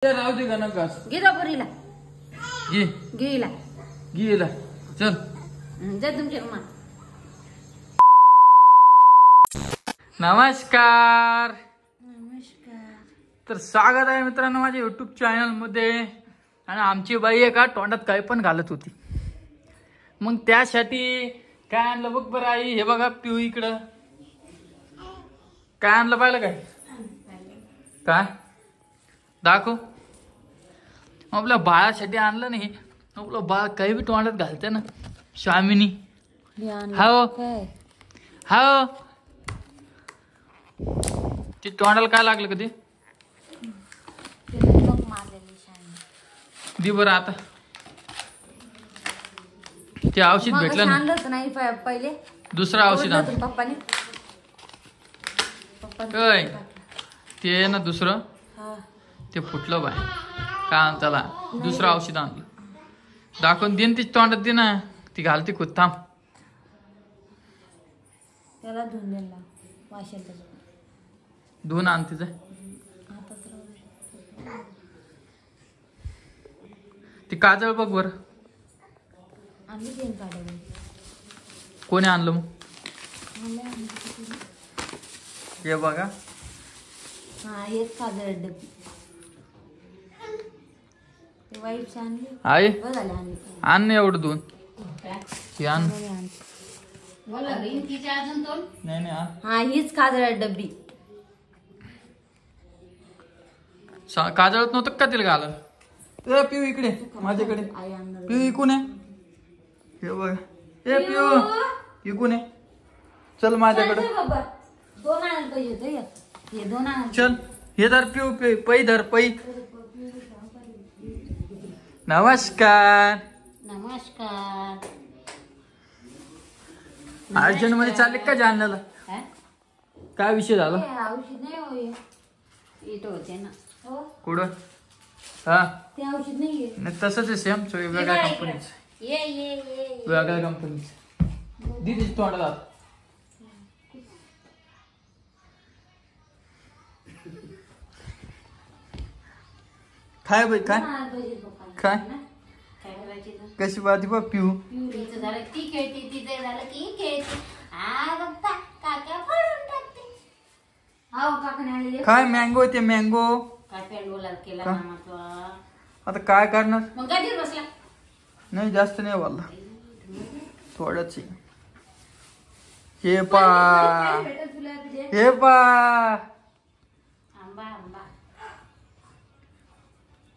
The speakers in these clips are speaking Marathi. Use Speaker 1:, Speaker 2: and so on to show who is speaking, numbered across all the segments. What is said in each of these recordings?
Speaker 1: राहू दे का नका
Speaker 2: गिरा पुरीला
Speaker 1: घे
Speaker 2: गिला
Speaker 1: घे चल
Speaker 2: जा तुमच्या रूमात.
Speaker 1: नमस्कार.
Speaker 2: नमस्कार.
Speaker 1: तर स्वागत आहे मित्रांनो माझ्या युट्यूब चॅनल मध्ये. आणि आमची बाई आहे का तोंडात काही पण घालत होती, मग त्यासाठी काय आणलं बघ बरं आई. हे बघा पिऊ इकडं काय आणलं पाहिलं काय काय दाखव. आपल्या बाळासाठी आणलं नाही, आपलं बाळ काही बी तोंडात घालते ना. स्वामिनी हाव हाव ते तोंडाला काय लागलं कधी दे बरं आता. ते औषध भेटलं
Speaker 2: नाही पहिले
Speaker 1: दुसरं औषध आण
Speaker 2: पप्पाने
Speaker 1: काय ते ना दुसरं ते फुटलं बाय काय त्याला दुसरं औषध आणलं दाखवून देईन ती तोंडात दे ना. ती घालते खुद थांब
Speaker 2: त्याला धुवून द्यायला वाशेल
Speaker 1: धुवून आण तिचं. ती काजळ बघ बर कोणी आणलं मग हे बघा.
Speaker 2: हा हेच काजळ डब्बी वाईट आणली
Speaker 1: आहे
Speaker 2: आणली
Speaker 1: आण ना एवढं दोन ती आण. नाही नाही आण.
Speaker 2: हा हीच काजळ डब्बी
Speaker 1: काजळत नव्हतं का तिला घालत. ए पिऊ इकडे माझ्याकडे पिऊ इकून आहे. हे बघ ए पिऊ इकून आहे चल माझ्याकडे
Speaker 2: दोन आणायला पाहिजे हे दोन आणायला.
Speaker 1: चल हे धर पिऊ पै धर पै. नमस्कार.
Speaker 2: नमस्कार.
Speaker 1: अर्जंट मध्ये चालले का जालन्याला काय विषय झाला.
Speaker 2: औषध नाही होय इथं होते ना
Speaker 1: कुठं हा
Speaker 2: ते औषध नाहीये
Speaker 1: नाही तसंच आहे सेम वेगळ्या कंपनीचं
Speaker 2: ये ये ये
Speaker 1: वेगळ्या कंपनीचं दिदी तोंडाला काय बाई काय काय कशी बाती बा पिऊ
Speaker 2: झालं ती खेळते तिचं झालं की खेळते. बघता काका फोडून टाकते. हो काका
Speaker 1: काय मँगो ते मँगो
Speaker 2: काय पेंडोला केला नामाचा.
Speaker 1: आता काय करणार
Speaker 2: मग गाडीवर बसला
Speaker 1: नाही जास्त नाही वाला थोडंच. हे पा हे पा
Speaker 2: आंबा आंबा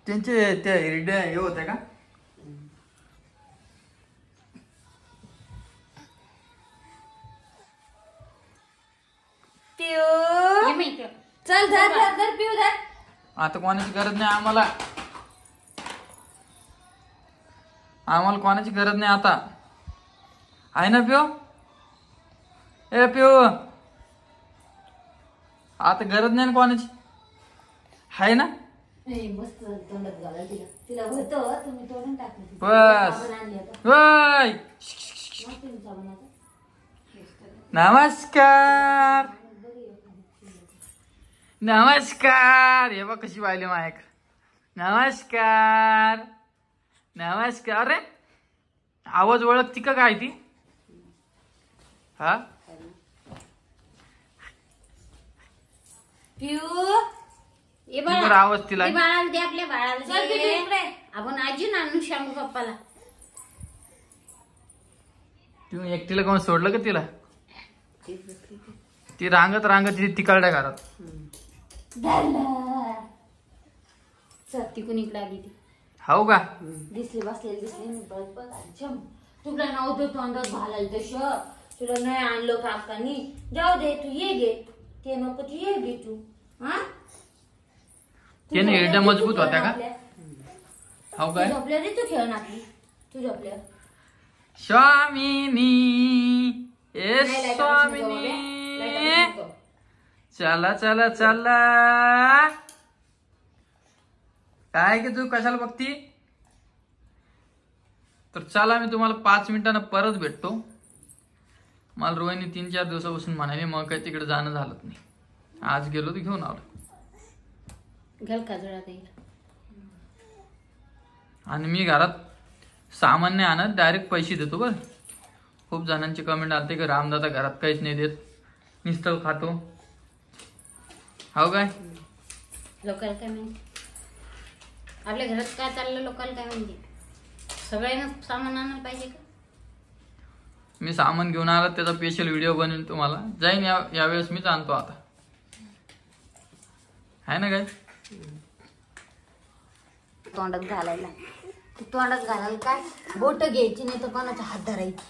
Speaker 1: त्यांचे त्या हिरड्या हे होत्या का
Speaker 2: चल धर पिऊ धर.
Speaker 1: आता कोणाची गरज नाही आम्हाला कोणाची गरज नाही आता आहे ना पिओ. ए पिओ आता गरज नाही ना कोणाची आहे ना.
Speaker 2: मस्त तोंडात घाला तिला तिला होतं तुम्ही तोडून टाकलं
Speaker 1: बस वय. नमस्कार नमस्कार. हे बघ कशी वाहिली मायक. नमस्कार नमस्कार. अरे आवाज ओळखती का काय ती हा आवाज तिला
Speaker 2: बाळाला दे आपल्या बाळाला आपण आजी आणू सांगू पप्पाला.
Speaker 1: तुम्ही एकटीला कोण सोडलं का तिला. ती रांगत रांगत तिकडल्या घरात
Speaker 2: तिकून इकडे आली ती.
Speaker 1: हो का
Speaker 2: दिसली बसलेली दिसली मी बघ तुला नव्हतं तोंडात घालायला तस तुला नाही आणलं काकानी. जाऊ दे तू ये घे ते नको तू ये घे तू. हा
Speaker 1: त्याने हिरड्या मजबूत होत्या का हो काय
Speaker 2: झोपल्या रे तू खेळ नाकली तू झोपल्या.
Speaker 1: स्वामिनी ए स्वामिनी चला चला चला. काय की तू कशाला बघती. तर चला मी तुम्हाला 5 मिनिटांना परत भेटतो. मला रोहिणी 3-4 दिवसापासून म्हणाली मग काय तिकडे जाणं झालं नाही. आज गेलो तर घेऊन आलो.
Speaker 2: घाल काजळात येईल.
Speaker 1: आणि मी घरात सामान नाही आणत, डायरेक्ट पैसे देतो बरं. खूप जणांची कमेंट आलते की रामदादा घरात काहीच नाही देत, नुसतं खातो. हो काय
Speaker 2: लोकांना काय माहिती आपल्या घरात काय चाललं, लोकांना काय माहिती. सगळ्यांना सामान आणायला पाहिजे का?
Speaker 1: मी सामान घेऊन आला त्याचा स्पेशल व्हिडिओ बनवेन तुम्हाला. जाईन यावेळेस मीच आणतो आता, आहे ना काय.
Speaker 2: तोंडात घालायला तोंडात घालायला काय बोट घ्यायची नाही तर कोणाचा हात धरायची,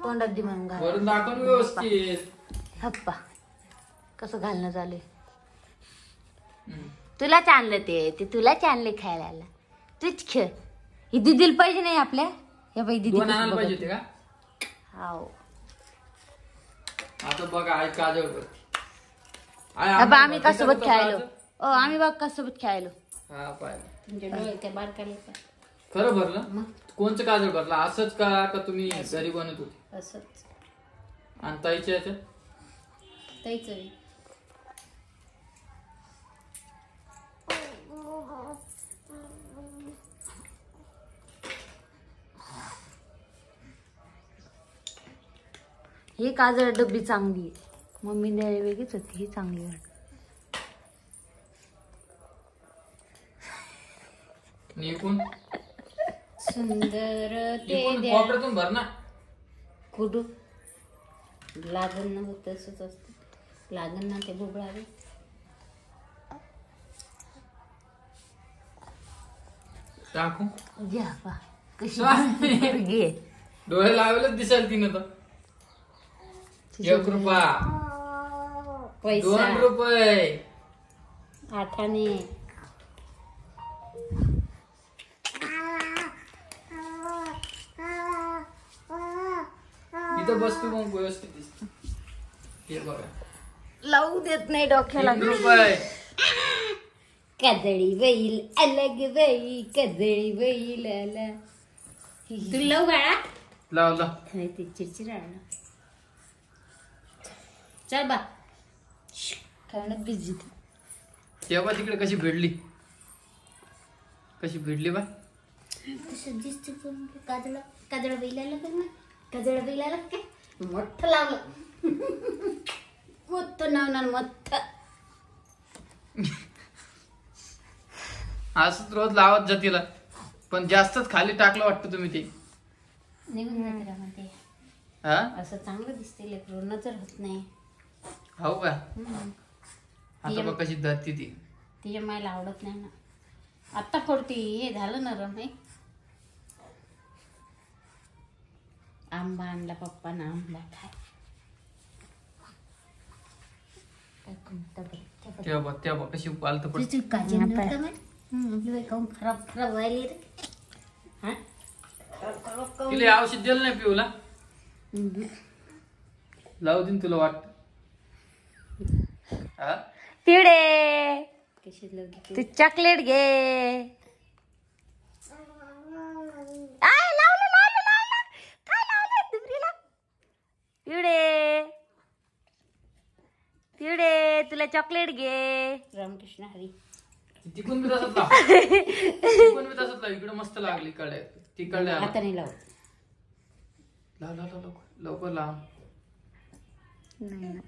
Speaker 2: तोंडात दे म्हणून घाल.
Speaker 1: वरून दाखवून व्यवस्थित.
Speaker 2: हप्पा कसं घालणं झाले. तुलाच आणलं ते तुलाच आणले खायला, तूच खेळ. ही दिदीला पाहिजे नाही आपल्या या बाई दिदी
Speaker 1: दोन आणायला पाहिजे होते का.
Speaker 2: हाव
Speaker 1: आता बघा आई काजळ करते.
Speaker 2: अबा आम्ही का सोबत खेळायलो. आम्ही बघ का सोबत खेळायलो.
Speaker 1: हा पाय
Speaker 2: तुमच्या डोळे त्या बारकाले
Speaker 1: खरं भरलं. कोणचं काजळ भरलं असंच का तुम्ही घरी बनत होते
Speaker 2: असंच.
Speaker 1: आणि ताईच्या याच्यात
Speaker 2: ताईच ही काजळ डब्बी चांगली आहे. मम्मी द्यायला वेगळीच होती, ही चांगली वाटत.
Speaker 1: निकून
Speaker 2: सुंदर ते
Speaker 1: कॉपऱ्यातून भर ना.
Speaker 2: कुठू लागण ना होत तसंच असतं. लागण ना ते बुबळावे.
Speaker 1: टाकू
Speaker 2: घ्या पा कशी घे.
Speaker 1: डोळे लावलेच दिसाल तिनं तर. 1 रुपया,
Speaker 2: पैसा
Speaker 1: 2 रुपये,
Speaker 2: आठाने.
Speaker 1: इथं बसतो मग व्यवस्थित दिसत. हे बघा
Speaker 2: लावू देत नाही डोक्याला.
Speaker 1: 3 रुपये.
Speaker 2: कदळी बैल अलग बाई, कदळी बैल आला. तू लावू बाळा.
Speaker 1: लावला
Speaker 2: नाही ते चिडचिड आला. चल बा खाण्यात बिझी.
Speaker 1: तेव्हा तिकडे कशी भिडली, कशी भिडली बा.
Speaker 2: तसं दिसते काजळ काजळ बैलाला काय मग काजळ बैलाला काय मोठं लावलं. मोठं नावणार मोठं.
Speaker 1: असंच रोज लावत जा तिला, पण जास्तच खाली टाकलं वाटतं तुम्ही ते.
Speaker 2: निघून जाते का म्हणते.
Speaker 1: हा
Speaker 2: असं चांगलं दिसते लेकरू, नजर होत नाही.
Speaker 1: हो का. आता बघ कशी धरती ती.
Speaker 2: तिच्या मायला आवडत नाही ना. आत्ता फोडती हे झालं ना रम. हे आंबा आणला पप्पानं, आंबा खाय.
Speaker 1: तेव्हा कशी पालत पड.
Speaker 2: तुझी काळजी नव्हतं मग. काहून खराब खराब व्हायली रे. हा
Speaker 1: तिला औषध दिलं नाही पिऊला. लावू दिन तुला वाटत.
Speaker 2: पिवडे तू चॉकलेट घे. पिवडे पिवडे तुला चॉकलेट घे. रामकृष्ण हरी.
Speaker 1: तिकून बी तसंच लाव. तिकून बी तसंच लाव. इकडे मस्त लागली कडे. ती कडे
Speaker 2: आता नाही लाव.
Speaker 1: लाव लाव लाव लवकर लाव.
Speaker 2: नाही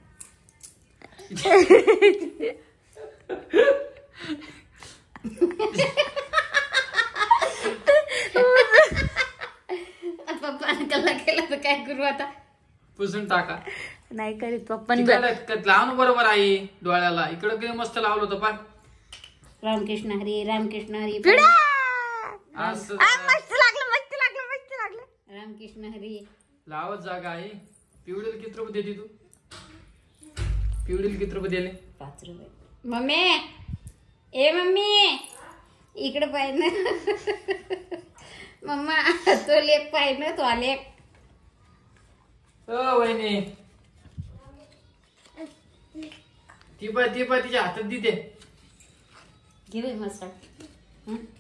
Speaker 2: पप्पाने कल्ला केला तर काय करू आता.
Speaker 1: पुसून टाका.
Speaker 2: नाही करीत पप्पा.
Speaker 1: लावून बरोबर आहे डोळ्याला. इकडे किती मस्त लावलं होतं पण.
Speaker 2: रामकृष्ण हरी रामकृष्ण हरी.
Speaker 1: असं
Speaker 2: मस्त लागलं मस्त लागलं मस्त लागलं. रामकृष्ण हरी.
Speaker 1: लावत जागा आहे. पिवडीला किती रुपये देते तू. पिवडीला किती रुपये दिले.
Speaker 2: 5 रुपये. मम्मी ए मम्मी इकडे पाय ना. मम्मा तो लेक पाय ना. तो लेक.
Speaker 1: वहिनी ती पाय तिच्या हातात देते.
Speaker 2: घे मस्त.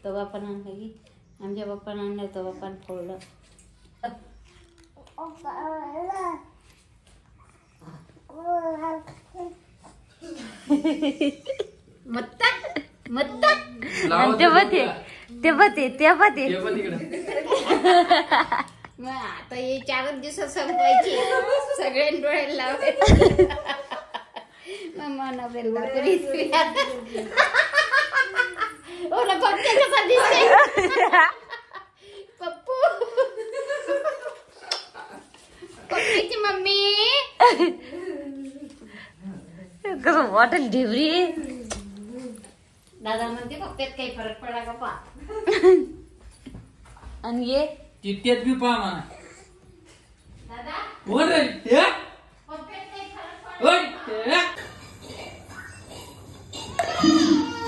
Speaker 2: तो बापानं आणलं की आमच्या बाप्पानं आणलं. तो बापानं फोडलं. मत्ता मत्ता आमच्या बते ते पते
Speaker 1: ते पण तिकडे
Speaker 3: मग आता हे 4 दिवसात संपवायची सगळे डोळे लावायचे मग मन बेलला तरी ओला पप्पू कसा दिसते पप्पू पप्पूची मम्मी
Speaker 2: कसं वाटत ढिबरी.
Speaker 3: दादा म्हणते पप्प्यात काही फरक पडला का पा
Speaker 2: आणि ये
Speaker 1: चिट्ट्यात बी पहा म्हणा.
Speaker 3: दादा
Speaker 1: वर रे, हे?
Speaker 3: पप्प्यात काही फरक पडला
Speaker 1: ओय, हे?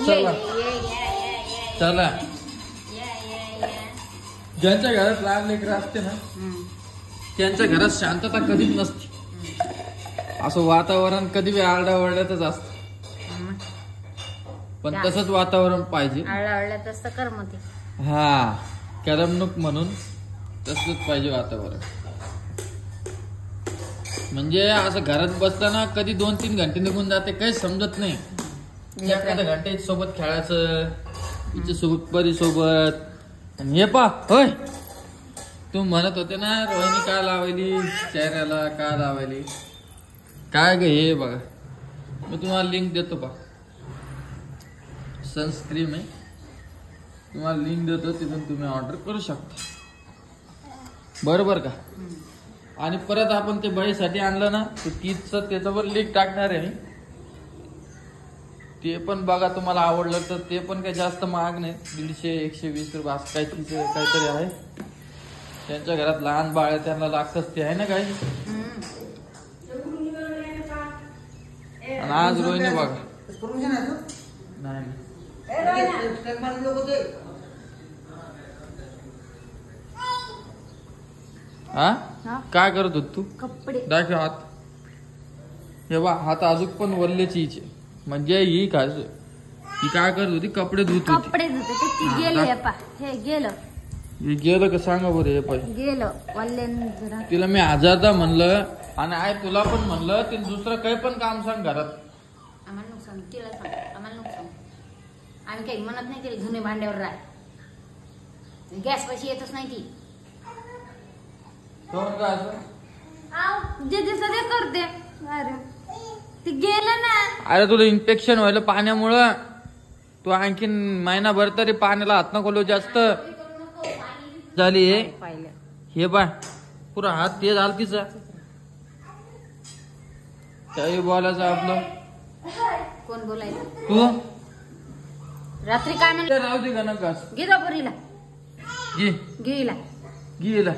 Speaker 1: चला चला ज्यांच्या घरात लहान लेकरं असते ना त्यांच्या घरात शांतता कधीच नसते. असं वातावरण कधी बी आरडाओरड्यातच असत. पण तसंच वातावरण पाहिजे.
Speaker 2: आळला तसं कर मग ते.
Speaker 1: हा करमणूक म्हणून तसलंच पाहिजे वातावरण. म्हणजे असं घरात बसताना कधी 2-3 घंटे निघून जाते काही समजत नाही. एखाद्या घंटे सोबत खेळायचं तिच्या सोबत परी सोबत. आणि हे पा होय तू म्हणत होते ना रोहिणी काय लावायली चेहऱ्याला काय लावायली काय ग हे बघा मी तुम्हाला लिंक देतो पा. सनस्क्रीम आहे तुम्हाला लिंक देतो तिथून तुम्ही ऑर्डर करू शकता. बरोबर का. आणि परत आपण ते बळीसाठी आणलं ना तर तीच त्याच्यावर लिंक टाकणार आहे. ते पण बघा तुम्हाला आवडलं तर ते पण काही जास्त महाग नाही 150-120 रुपये असं काही तिचं काहीतरी आहे. त्यांच्या घरात लहान बाळ आहे त्यांना लागतच ते आहे ना काही. आणि आज रोहिणी बघा नाही हा काय करत होत तू
Speaker 2: कपडे
Speaker 1: दाखव हात. हे बा हात अजून पण वल्ल्याची हिचे म्हणजे ही काय ही काय करत होती कपडे धुत होती.
Speaker 2: कपडे धुते ते ती गेले पा हे गेलं
Speaker 1: हे गेलं का सांगा बरं हे पाहिजे
Speaker 2: गेलं वल्ल्यान जरा.
Speaker 1: तिला मी 1000दा म्हणलं आणि आई तुला पण म्हणलं ते दुसरं काही पण काम सांग घरात.
Speaker 3: आम्हाला नुकसान तिला सांग आम्हाला नुकसान आम्ही काही म्हणत नाही तिला जुने भांड्यावर राह गॅस पाशी येतच नाही ती.
Speaker 1: कोण काय असं
Speaker 2: जे दिसत ते करते. अरे ते गेलं ना.
Speaker 1: अरे तुला इन्फेक्शन व्हायला पाण्यामुळं तू आणखीन महिनाभर तरी पाण्याला हात नको लावू जास्त झाली हे.
Speaker 2: पाहिलं
Speaker 1: हे बा पुरा हात ते झाला तिचा काही बोलायचं आपलं.
Speaker 3: कोण बोलायचं
Speaker 1: तू
Speaker 3: रात्री काय म्हणलं
Speaker 1: राहू दे का नका
Speaker 3: घे जा पोरीला
Speaker 1: घे
Speaker 3: घेईला
Speaker 1: गेला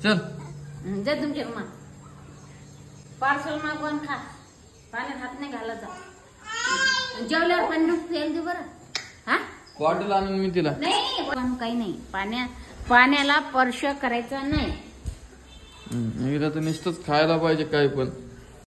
Speaker 1: चल
Speaker 3: जा तुमच्या रुमात पार्सल मागवून खा पाण्यात हात नाही घालायचा जेवल्यावर पाणी नुसतं दे बरं. हा
Speaker 1: बॉटल आणून मी तिला
Speaker 3: नाही पण काही नाही पाण्याला स्पर्श करायचा नाही.
Speaker 1: एकदा तर नुसतंच खायला पाहिजे काही पण